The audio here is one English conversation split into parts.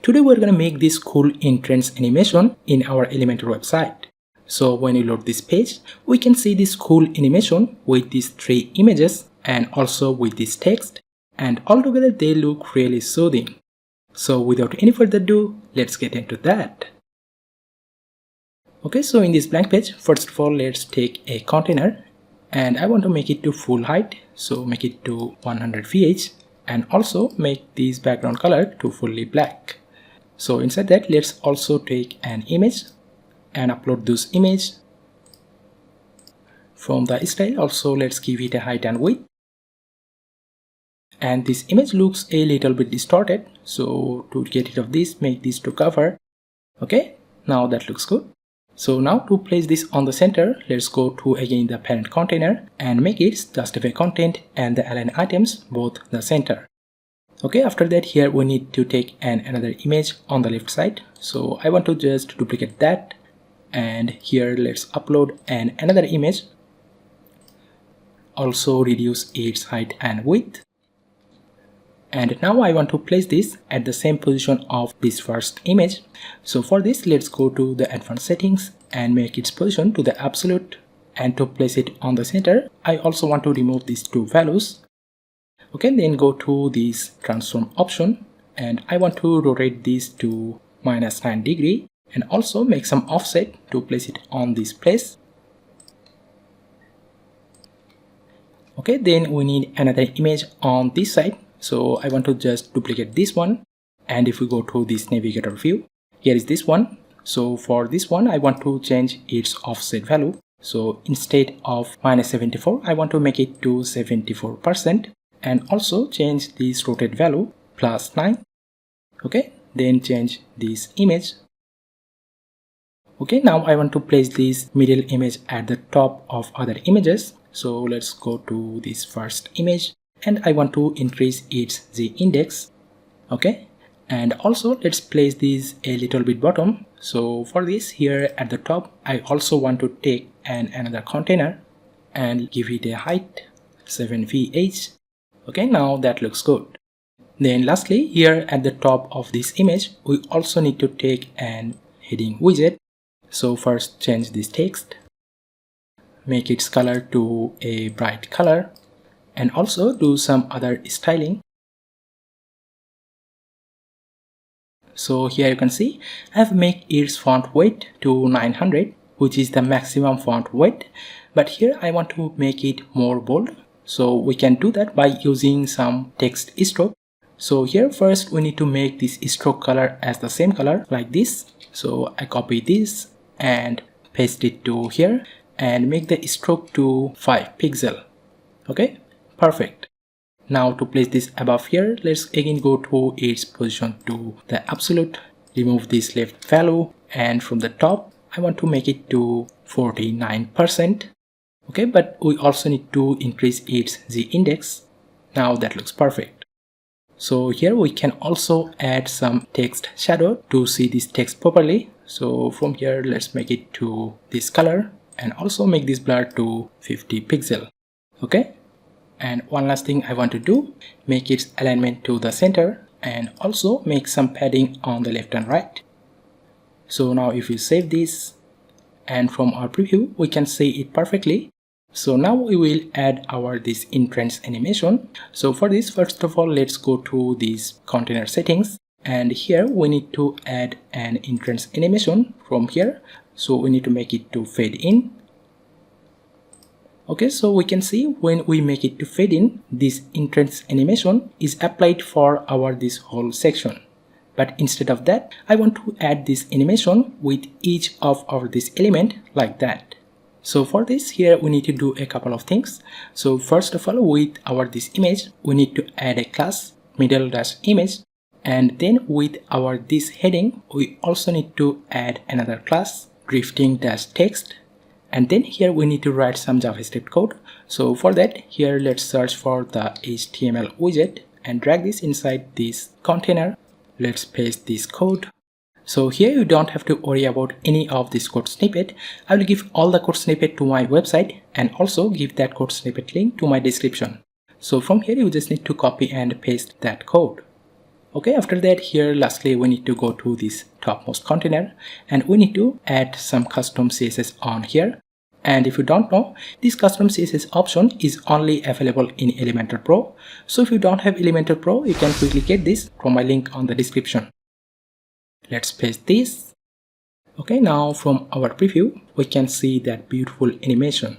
Today we're going to make this cool entrance animation in our Elementor website. So when you load this page, we can see this cool animation with these 3 images and also with this text, and altogether they look really soothing. So without any further ado, let's get into that. Okay, so in this blank page, first of all, let's take a container and I want to make it to full height. So make it to 100 VH and also make this background color to fully black. So inside that, let's also take an image and upload this image. From the style, also let's give it a height and width. And this image looks a little bit distorted, so to get rid of this, make this to cover. Okay, now that looks good. So now to place this on the center, let's go to again the parent container and make it justify content and the align items both the center. Okay, after that, here we need to take another image on the left side. So I want to just duplicate that, and here let's upload another image. Also reduce its height and width. And now I want to place this at the same position of this first image. So for this, let's go to the advanced settings and make its position to the absolute, and to place it on the center, I also want to remove these 2 values. Okay, then go to this transform option and I want to rotate this to -9 degree and also make some offset to place it on this place. Okay, then we need another image on this side. So I want to just duplicate this one, and if we go to this navigator view, here is this one. So for this one, I want to change its offset value. So instead of -74, I want to make it to 74%, and also change this rotate value +9. Okay, then change this image. Okay, now I want to place this middle image at the top of other images. So let's go to this first image and I want to increase its z-index. Okay, and also let's place this a little bit bottom. So for this, here at the top, I also want to take another container and give it a height 7 VH. Okay, now that looks good. Then lastly, here at the top of this image, we also need to take an heading widget. So first change this text, make its color to a bright color, and also do some other styling. So here you can see I've made its font weight to 900, which is the maximum font weight, but here I want to make it more bold. So we can do that by using some text stroke. So here first we need to make this stroke color as the same color like this. So I copy this and paste it to here and make the stroke to 5 pixel. Okay, perfect. Now to place this above here, let's again go to its position to the absolute, remove this left value, and from the top I want to make it to 49%. Okay, but we also need to increase its z-index. Now that looks perfect. So here we can also add some text shadow to see this text properly. So from here, let's make it to this color and also make this blur to 50 pixel. Okay, and one last thing I want to do, make its alignment to the center and also make some padding on the left and right. So now if we save this, and from our preview we can see it perfectly. So now we will add this entrance animation. So for this, first of all, let's go to these container settings, and here we need to add an entrance animation from here. So we need to make it to fade in. Okay, so we can see when we make it to fade in, this entrance animation is applied for this whole section. But instead of that, I want to add this animation with each of this element like that. So for this, here we need to do a couple of things. So first of all, with this image, we need to add a class middle-image, and then with this heading, we also need to add another class drifting-text, and then here we need to write some JavaScript code. So for that, here let's search for the HTML widget and drag this inside this container. Let's paste this code. So here you don't have to worry about any of this code snippet. I will give all the code snippet to my website and also give that code snippet link to my description. So from here you just need to copy and paste that code. Okay, after that, here lastly we need to go to this topmost container and we need to add some custom CSS on here. And if you don't know, this custom CSS option is only available in Elementor Pro. So if you don't have Elementor Pro, you can quickly get this from my link on the description. Let's paste this. Okay, now from our preview, we can see that beautiful animation.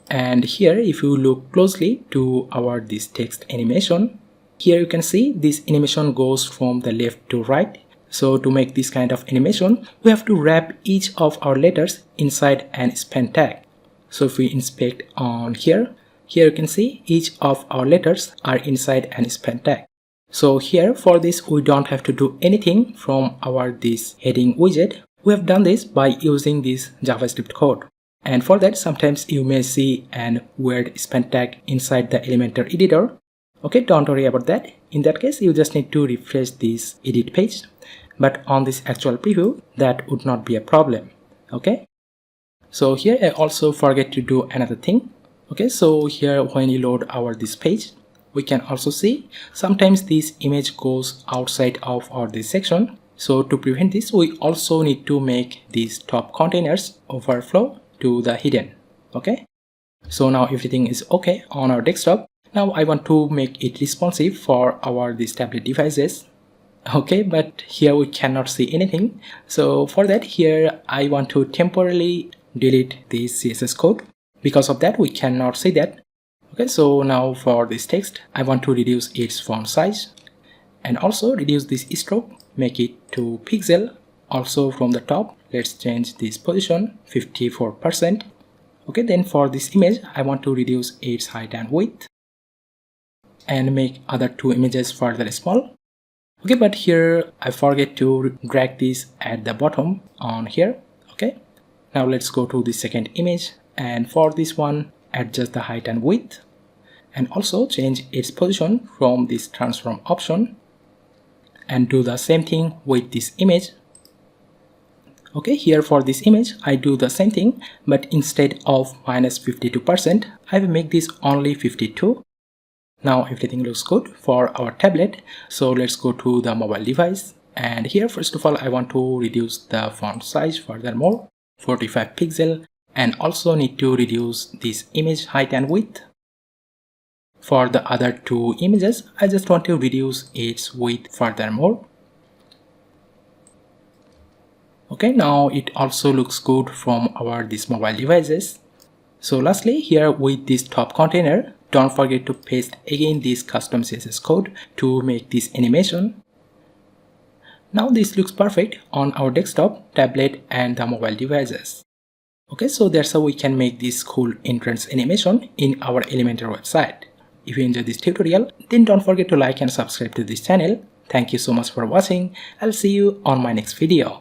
And here, if you look closely to our this text animation, here you can see this animation goes from the left to right. So to make this kind of animation, we have to wrap each of our letters inside an span tag. So if we inspect on here you can see each of our letters are inside an span tag. So here for this, we don't have to do anything from our this heading widget. We have done this by using this JavaScript code. And for that, sometimes you may see an weird span tag inside the Elementor editor. Okay, don't worry about that. In that case, you just need to refresh this edit page. But on this actual preview, that would not be a problem. Okay. So here I also forget to do another thing. Okay, so here when you load our this page, we can also see sometimes this image goes outside of our this section. So to prevent this, we also need to make these top containers overflow to the hidden. Okay. So now everything is okay on our desktop. Now I want to make it responsive for our these tablet devices. Okay, but here we cannot see anything. So for that, here I want to temporarily delete this CSS code. Because of that, we cannot see that. Okay, so now for this text, I want to reduce its font size and also reduce this stroke, make it to pixel. Also from the top, let's change this position 54%. Okay, then for this image, I want to reduce its height and width and make other two images further small. Okay, but here I forget to drag this at the bottom on here. Okay, now let's go to the second image, and for this one, adjust the height and width and also change its position from this transform option and do the same thing with this image. Okay, here for this image, I do the same thing, but instead of -52%, I will make this only 52. Now everything looks good for our tablet. So let's go to the mobile device. And here, first of all, I want to reduce the font size furthermore, 45 pixel, and also need to reduce this image height and width. For the other two images, I just want to reduce its width furthermore. Okay, now it also looks good from our these mobile devices. So lastly, here with this top container, don't forget to paste again this custom CSS code to make this animation. Now this looks perfect on our desktop, tablet and the mobile devices. Okay, so that's how we can make this cool entrance animation in our Elementor website. If you enjoyed this tutorial, then don't forget to like and subscribe to this channel. Thank you so much for watching. I'll see you on my next video.